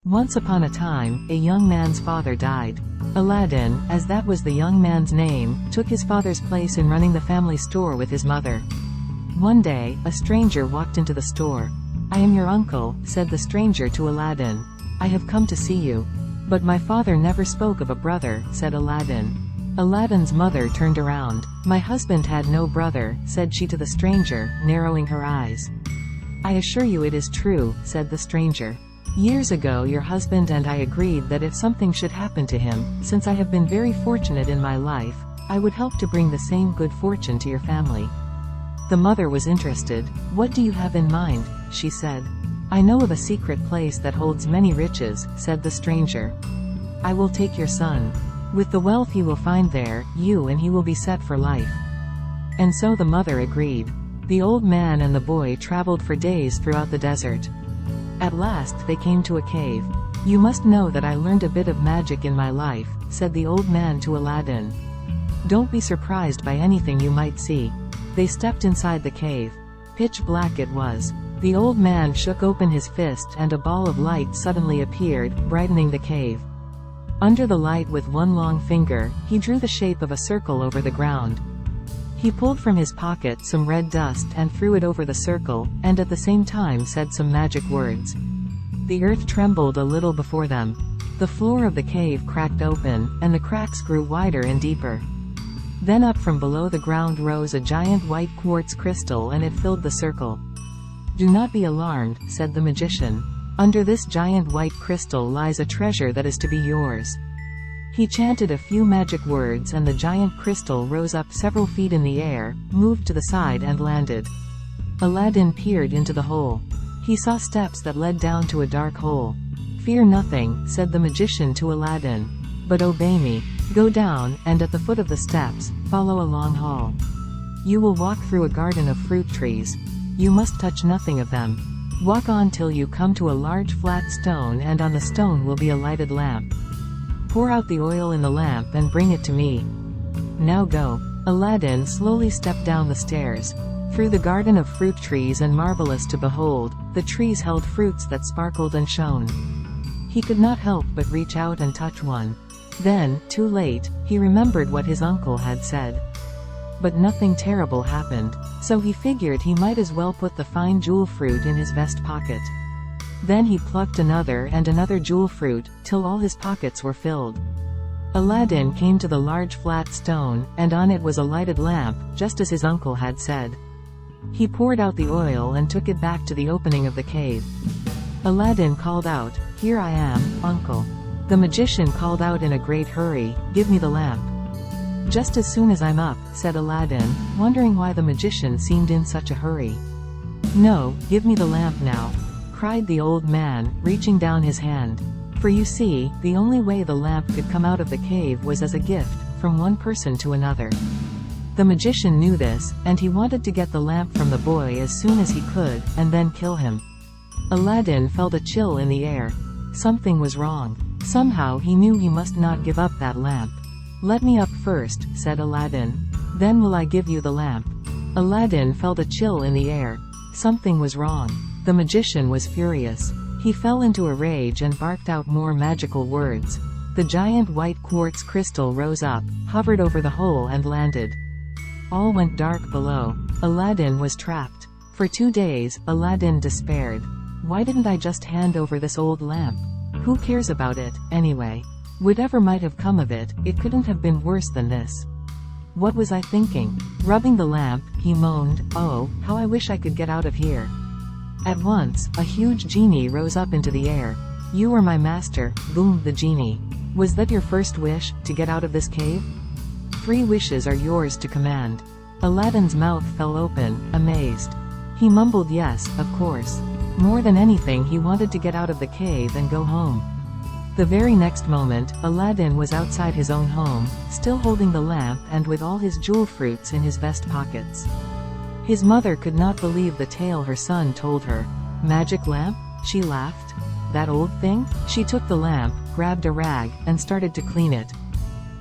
Once upon a time, a young man's father died. Aladdin, as that was the young man's name, took his father's place in running the family store with his mother. One day, a stranger walked into the store. "I am your uncle," said the stranger to Aladdin. "I have come to see you." "But my father never spoke of a brother," said Aladdin. Aladdin's mother turned around. "My husband had no brother," said she to the stranger, narrowing her eyes. "I assure you it is true," said the stranger. "Years ago your husband and I agreed that if something should happen to him, since I have been very fortunate in my life, I would help to bring the same good fortune to your family." The mother was interested. "What do you have in mind?" she said. "I know of a secret place that holds many riches," said the stranger. "I will take your son. With the wealth he will find there, you and he will be set for life." And so the mother agreed. The old man and the boy traveled for days throughout the desert. At last they came to a cave. "You must know that I learned a bit of magic in my life," said the old man to Aladdin. "Don't be surprised by anything you might see." They stepped inside the cave. Pitch black it was. The old man shook open his fist and a ball of light suddenly appeared, brightening the cave. Under the light with one long finger, he drew the shape of a circle over the ground. He pulled from his pocket some red dust and threw it over the circle, and at the same time said some magic words. The earth trembled a little before them. The floor of the cave cracked open, and the cracks grew wider and deeper. Then up from below the ground rose a giant white quartz crystal and it filled the circle. "Do not be alarmed," said the magician. "Under this giant white crystal lies a treasure that is to be yours." He chanted a few magic words and the giant crystal rose up several feet in the air, moved to the side and landed. Aladdin peered into the hole. He saw steps that led down to a dark hole. "Fear nothing," said the magician to Aladdin. "But obey me. Go down, and at the foot of the steps, follow a long hall. You will walk through a garden of fruit trees. You must touch nothing of them. Walk on till you come to a large flat stone and on the stone will be a lighted lamp. Pour out the oil in the lamp and bring it to me. Now go." Aladdin slowly stepped down the stairs. Through the garden of fruit trees and marvelous to behold, the trees held fruits that sparkled and shone. He could not help but reach out and touch one. Then, too late, he remembered what his uncle had said. But nothing terrible happened, so he figured he might as well put the fine jewel fruit in his vest pocket. Then he plucked another and another jewel fruit, till all his pockets were filled. Aladdin came to the large flat stone, and on it was a lighted lamp, just as his uncle had said. He poured out the oil and took it back to the opening of the cave. Aladdin called out, "Here I am, uncle." The magician called out in a great hurry, "Give me the lamp." "Just as soon as I'm up," said Aladdin, wondering why the magician seemed in such a hurry. "No, give me the lamp now," cried the old man, reaching down his hand. For you see, the only way the lamp could come out of the cave was as a gift, from one person to another. The magician knew this, and he wanted to get the lamp from the boy as soon as he could, and then kill him. Aladdin felt a chill in the air. Something was wrong. Somehow he knew he must not give up that lamp. "Let me up first," said Aladdin. "Then will I give you the lamp." Aladdin felt a chill in the air. Something was wrong. The magician was furious. He fell into a rage and barked out more magical words. The giant white quartz crystal rose up, hovered over the hole and landed. All went dark below. Aladdin was trapped. For 2 days, Aladdin despaired. Why didn't I just hand over this old lamp? Who cares about it, anyway? Whatever might have come of it, it couldn't have been worse than this. What was I thinking? Rubbing the lamp, he moaned, "Oh, how I wish I could get out of here." At once, a huge genie rose up into the air. "You are my master," boomed the genie. "Was that your first wish, to get out of this cave? 3 wishes are yours to command." Aladdin's mouth fell open, amazed. He mumbled yes, of course. More than anything he wanted to get out of the cave and go home. The very next moment, Aladdin was outside his own home, still holding the lamp and with all his jewel fruits in his vest pockets. His mother could not believe the tale her son told her. "Magic lamp?" she laughed. "That old thing?" She took the lamp, grabbed a rag, and started to clean it.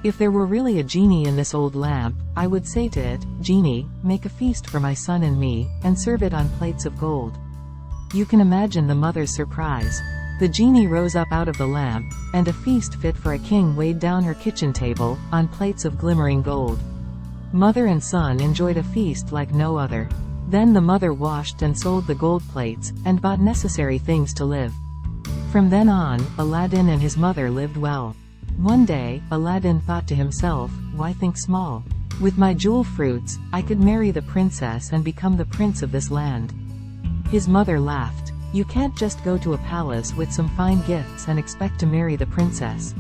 "If there were really a genie in this old lamp, I would say to it, 'Genie, make a feast for my son and me, and serve it on plates of gold.'" You can imagine the mother's surprise. The genie rose up out of the lamp, and a feast fit for a king weighed down her kitchen table, on plates of glimmering gold. Mother and son enjoyed a feast like no other. Then the mother washed and sold the gold plates, and bought necessary things to live. From then on, Aladdin and his mother lived well. One day, Aladdin thought to himself, why think small? With my jewel fruits, I could marry the princess and become the prince of this land. His mother laughed. You can't just go to a palace with some fine gifts and expect to marry the princess.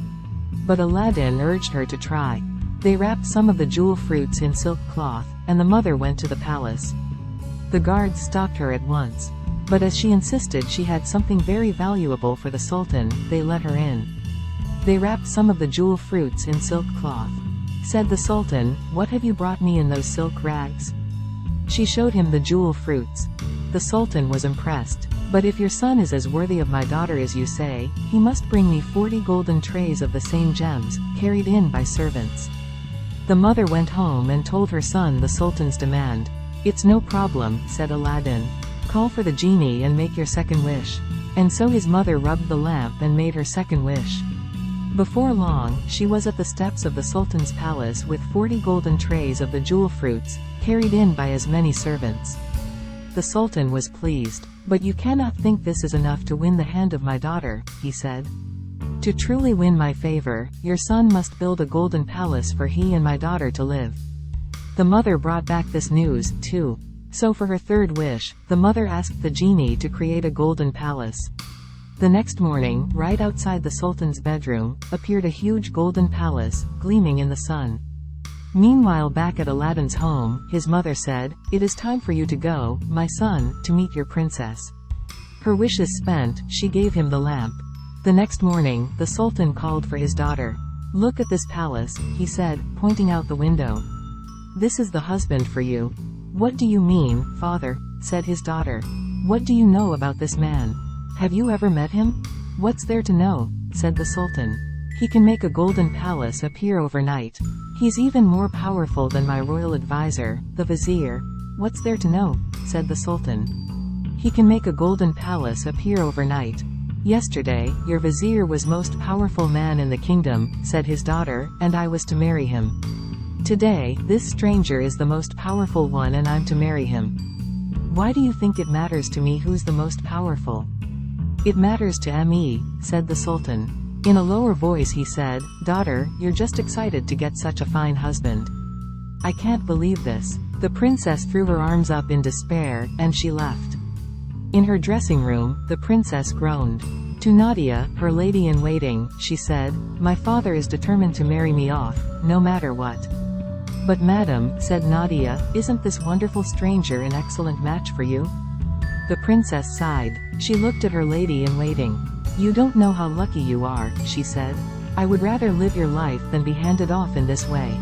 But Aladdin urged her to try. They wrapped some of the jewel fruits in silk cloth, and the mother went to the palace. The guards stopped her at once. But as she insisted she had something very valuable for the sultan, they let her in. They wrapped some of the jewel fruits in silk cloth. Said the sultan, "What have you brought me in those silk rags?" She showed him the jewel fruits. The sultan was impressed. "But if your son is as worthy of my daughter as you say, he must bring me 40 golden trays of the same gems, carried in by servants." The mother went home and told her son the sultan's demand. "It's no problem," said Aladdin. "Call for the genie and make your second wish." And so his mother rubbed the lamp and made her second wish. Before long, she was at the steps of the sultan's palace with 40 golden trays of the jewel fruits, carried in by as many servants. The sultan was pleased. "But you cannot think this is enough to win the hand of my daughter," he said. "To truly win my favor, your son must build a golden palace for he and my daughter to live." The mother brought back this news, too. So for her third wish, the mother asked the genie to create a golden palace. The next morning, right outside the sultan's bedroom, appeared a huge golden palace, gleaming in the sun. Meanwhile, back at Aladdin's home, his mother said, "It is time for you to go, my son, to meet your princess." Her wishes spent, she gave him the lamp. The next morning, the sultan called for his daughter. "Look at this palace," he said, pointing out the window. "This is the husband for you." "What do you mean, father?" said his daughter. "What do you know about this man? Have you ever met him?" "What's there to know?" said the sultan. "He can make a golden palace appear overnight. He's even more powerful than my royal advisor, the vizier." "What's there to know?" said the sultan. "He can make a golden palace appear overnight. Yesterday, your vizier was most powerful man in the kingdom," said his daughter, "and I was to marry him. Today, this stranger is the most powerful one and I'm to marry him. Why do you think it matters to me who's the most powerful?" "It matters to me," said the sultan. In a lower voice he said, "Daughter, you're just excited to get such a fine husband. I can't believe this." The princess threw her arms up in despair, and she left. In her dressing room, the princess groaned. To Nadia, her lady-in-waiting, she said, "My father is determined to marry me off, no matter what." "But madam," said Nadia, "isn't this wonderful stranger an excellent match for you?" The princess sighed. She looked at her lady-in-waiting. "You don't know how lucky you are," she said. "I would rather live your life than be handed off in this way."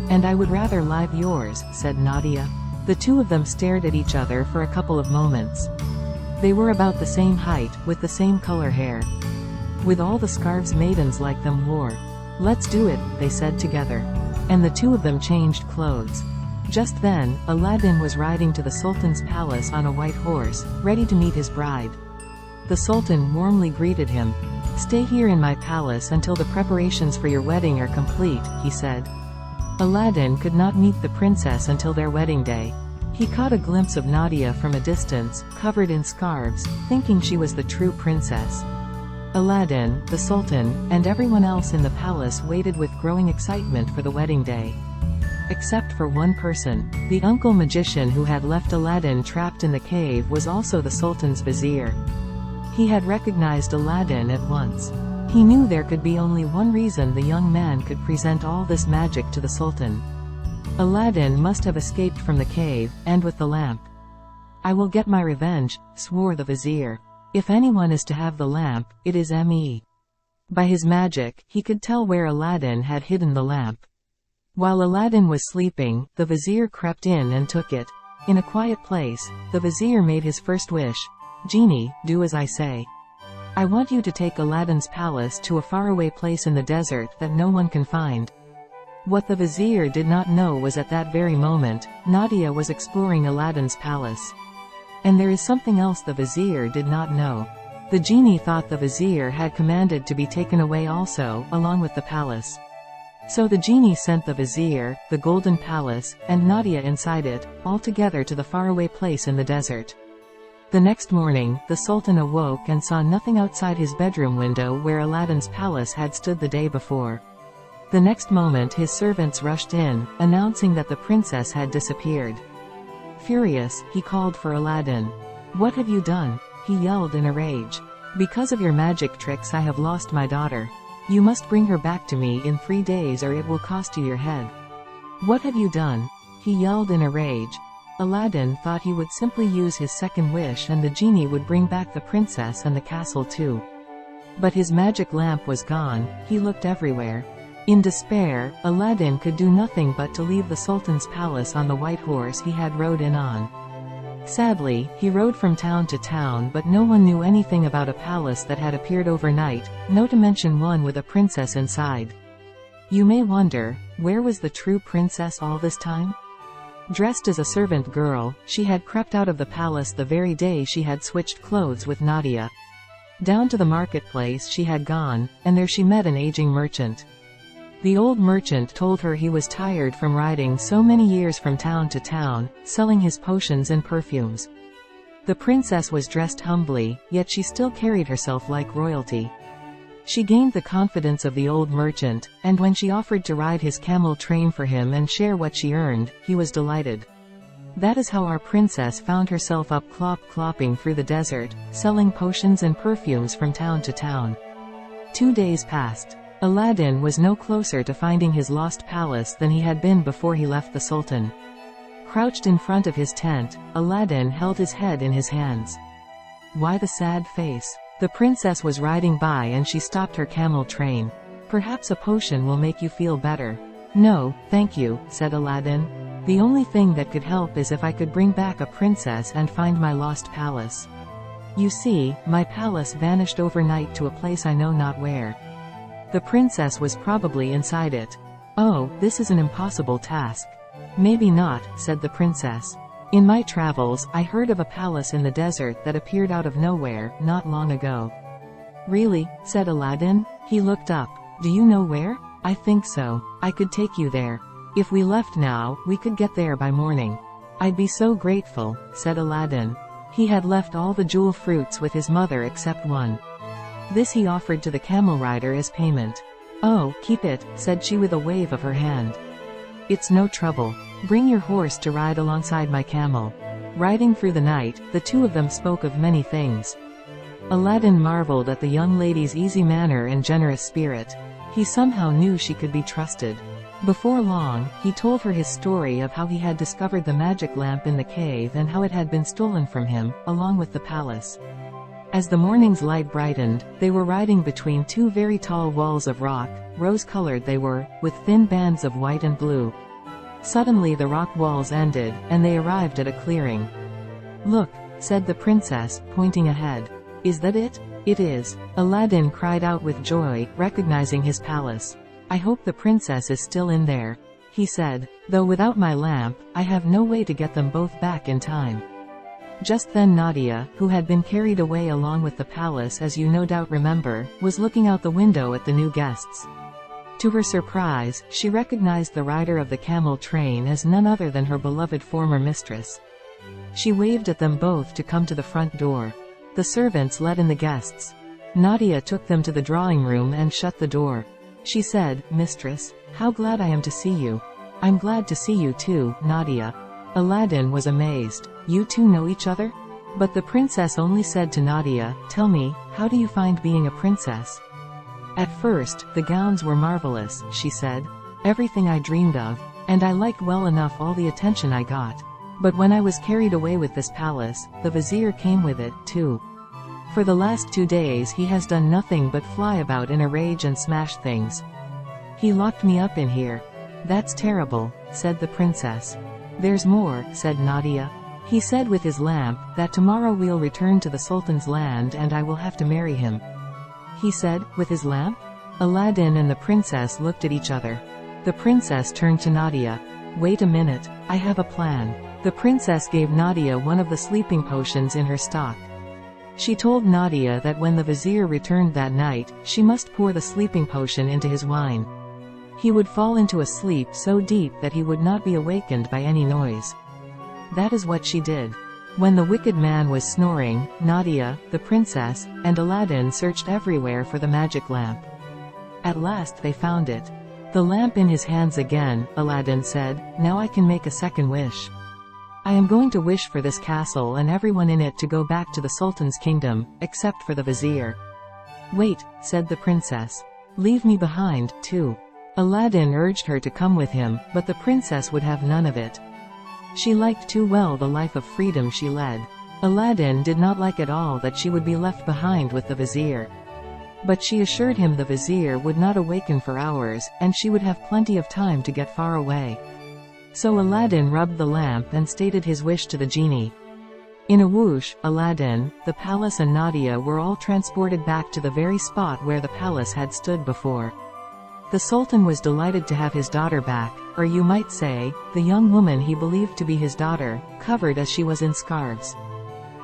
"And I would rather live yours," said Nadia. The two of them stared at each other for a couple of moments. They were about the same height, with the same color hair. With all the scarves maidens like them wore. "Let's do it," they said together. And the two of them changed clothes. Just then, Aladdin was riding to the sultan's palace on a white horse, ready to meet his bride. The sultan warmly greeted him. "Stay here in my palace until the preparations for your wedding are complete," he said. Aladdin could not meet the princess until their wedding day. He caught a glimpse of Nadia from a distance, covered in scarves, thinking she was the true princess. Aladdin, the sultan, and everyone else in the palace waited with growing excitement for the wedding day. Except for one person. The uncle magician who had left Aladdin trapped in the cave was also the sultan's vizier. He had recognized Aladdin at once. He knew there could be only one reason the young man could present all this magic to the sultan. Aladdin must have escaped from the cave, and with the lamp. "I will get my revenge," swore the vizier. "If anyone is to have the lamp, it is me." By his magic, he could tell where Aladdin had hidden the lamp. While Aladdin was sleeping, the vizier crept in and took it. In a quiet place, the vizier made his first wish. "Genie, do as I say. I want you to take Aladdin's palace to a faraway place in the desert that no one can find." What the vizier did not know was at that very moment, Nadia was exploring Aladdin's palace. And there is something else the vizier did not know. The genie thought the vizier had commanded to be taken away also, along with the palace. So the genie sent the vizier, the golden palace, and Nadia inside it, all together to the faraway place in the desert. The next morning, the sultan awoke and saw nothing outside his bedroom window where Aladdin's palace had stood the day before. The next moment his servants rushed in, announcing that the princess had disappeared. Furious, he called for Aladdin. "What have you done?" he yelled in a rage. "Because of your magic tricks I have lost my daughter. You must bring her back to me in 3 days or it will cost you your head." "What have you done?" he yelled in a rage. Aladdin thought he would simply use his second wish and the genie would bring back the princess and the castle too. But his magic lamp was gone. He looked everywhere. In despair, Aladdin could do nothing but to leave the sultan's palace on the white horse he had rode in on. Sadly, he rode from town to town but no one knew anything about a palace that had appeared overnight, not to mention one with a princess inside. You may wonder, where was the true princess all this time? Dressed as a servant girl, she had crept out of the palace the very day she had switched clothes with Nadia. Down to the marketplace she had gone, and there she met an aging merchant. The old merchant told her he was tired from riding so many years from town to town, selling his potions and perfumes. The princess was dressed humbly, yet she still carried herself like royalty. She gained the confidence of the old merchant, and when she offered to ride his camel train for him and share what she earned, he was delighted. That is how our princess found herself up clopping through the desert, selling potions and perfumes from town to town. 2 days passed. Aladdin was no closer to finding his lost palace than he had been before he left the sultan. Crouched in front of his tent, Aladdin held his head in his hands. Why the sad face? The princess was riding by and she stopped her camel train. "Perhaps a potion will make you feel better." "No, thank you," said Aladdin. "The only thing that could help is if I could bring back a princess and find my lost palace. You see, my palace vanished overnight to a place I know not where. The princess was probably inside it." "Oh, this is an impossible task." "Maybe not," said the princess. "In my travels, I heard of a palace in the desert that appeared out of nowhere, not long ago." "Really?" said Aladdin. He looked up. "Do you know where?" "I think so. I could take you there. If we left now, we could get there by morning." "I'd be so grateful," said Aladdin. He had left all the jewel fruits with his mother except one. This he offered to the camel rider as payment. "Oh, keep it," said she with a wave of her hand. "It's no trouble. Bring your horse to ride alongside my camel." Riding through the night, the two of them spoke of many things. Aladdin marveled at the young lady's easy manner and generous spirit. He somehow knew she could be trusted. Before long, he told her his story of how he had discovered the magic lamp in the cave and how it had been stolen from him, along with the palace. As the morning's light brightened, they were riding between 2 very tall walls of rock, rose-colored they were, with thin bands of white and blue. Suddenly the rock walls ended, and they arrived at a clearing. "Look," said the princess, pointing ahead. "Is that it?" "It is." Aladdin cried out with joy, recognizing his palace. "I hope the princess is still in there," he said. "Though without my lamp, I have no way to get them both back in time." Just then Nadia, who had been carried away along with the palace as you no doubt remember, was looking out the window at the new guests. To her surprise, she recognized the rider of the camel train as none other than her beloved former mistress. She waved at them both to come to the front door. The servants let in the guests. Nadia took them to the drawing room and shut the door. She said, "Mistress, how glad I am to see you." "I'm glad to see you too, Nadia." Aladdin was amazed. "You two know each other?" But the princess only said to Nadia, "Tell me, how do you find being a princess?" "At first, the gowns were marvelous," she said. "Everything I dreamed of. And I liked well enough all the attention I got. But when I was carried away with this palace, the vizier came with it, too. For the last 2 days he has done nothing but fly about in a rage and smash things. He locked me up in here." "That's terrible," said the princess. "There's more," said Nadia. "He said with his lamp, that tomorrow we'll return to the Sultan's land and I will have to marry him." "He said, with his lamp?" Aladdin and the princess looked at each other. The princess turned to Nadia. "Wait a minute, I have a plan." The princess gave Nadia one of the sleeping potions in her stock. She told Nadia that when the vizier returned that night, she must pour the sleeping potion into his wine. He would fall into a sleep so deep that he would not be awakened by any noise. That is what she did. When the wicked man was snoring, Nadia, the princess, and Aladdin searched everywhere for the magic lamp. At last they found it. The lamp in his hands again, Aladdin said, "Now I can make a second wish. I am going to wish for this castle and everyone in it to go back to the Sultan's kingdom, except for the vizier." "Wait," said the princess. "Leave me behind, too." Aladdin urged her to come with him, but the princess would have none of it. She liked too well the life of freedom she led. Aladdin did not like at all that she would be left behind with the vizier. But she assured him the vizier would not awaken for hours, and she would have plenty of time to get far away. So Aladdin rubbed the lamp and stated his wish to the genie. In a whoosh, Aladdin, the palace and Nadia were all transported back to the very spot where the palace had stood before. The Sultan was delighted to have his daughter back, or you might say, the young woman he believed to be his daughter, covered as she was in scarves.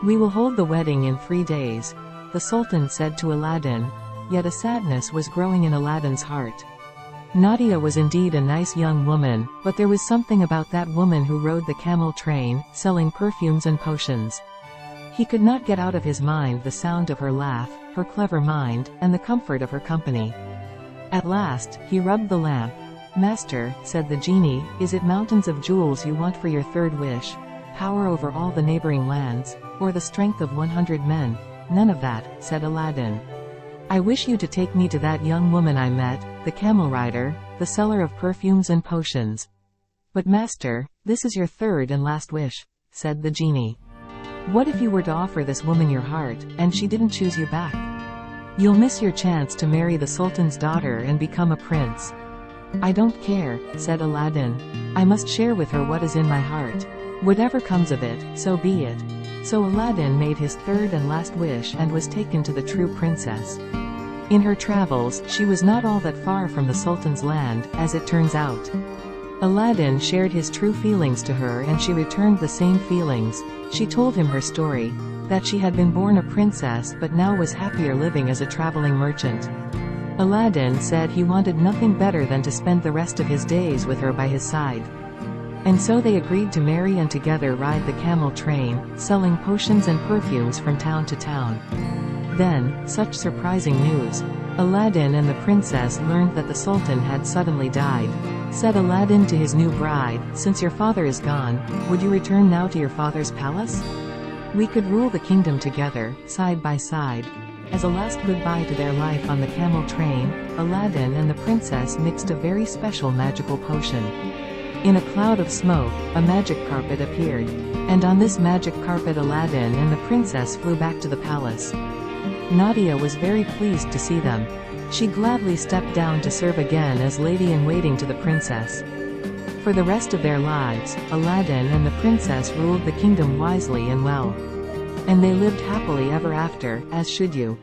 "We will hold the wedding in 3 days," the Sultan said to Aladdin, yet a sadness was growing in Aladdin's heart. Nadia was indeed a nice young woman, but there was something about that woman who rode the camel train, selling perfumes and potions. He could not get out of his mind the sound of her laugh, her clever mind, and the comfort of her company. At last, he rubbed the lamp. "Master," said the genie, "is it mountains of jewels you want for your third wish? Power over all the neighboring lands? Or the strength of 100 men? "None of that," said Aladdin. "I wish you to take me to that young woman I met, the camel rider, the seller of perfumes and potions." "But master, this is your third and last wish," said the genie. "What if you were to offer this woman your heart, and she didn't choose you back? You'll miss your chance to marry the Sultan's daughter and become a prince." "I don't care," said Aladdin. "I must share with her what is in my heart. Whatever comes of it, so be it." So Aladdin made his third and last wish and was taken to the true princess. In her travels, she was not all that far from the Sultan's land, as it turns out. Aladdin shared his true feelings to her and she returned the same feelings. She told him her story, that she had been born a princess but now was happier living as a traveling merchant. Aladdin said he wanted nothing better than to spend the rest of his days with her by his side. And so they agreed to marry and together ride the camel train, selling potions and perfumes from town to town. Then, such surprising news. Aladdin and the princess learned that the Sultan had suddenly died. Said Aladdin to his new bride, "Since your father is gone, would you return now to your father's palace? We could rule the kingdom together, side by side." As a last goodbye to their life on the camel train, Aladdin and the princess mixed a very special magical potion. In a cloud of smoke, a magic carpet appeared. And on this magic carpet Aladdin and the princess flew back to the palace. Nadia was very pleased to see them. She gladly stepped down to serve again as lady-in-waiting to the princess. For the rest of their lives, Aladdin and the princess ruled the kingdom wisely and well. And they lived happily ever after, as should you.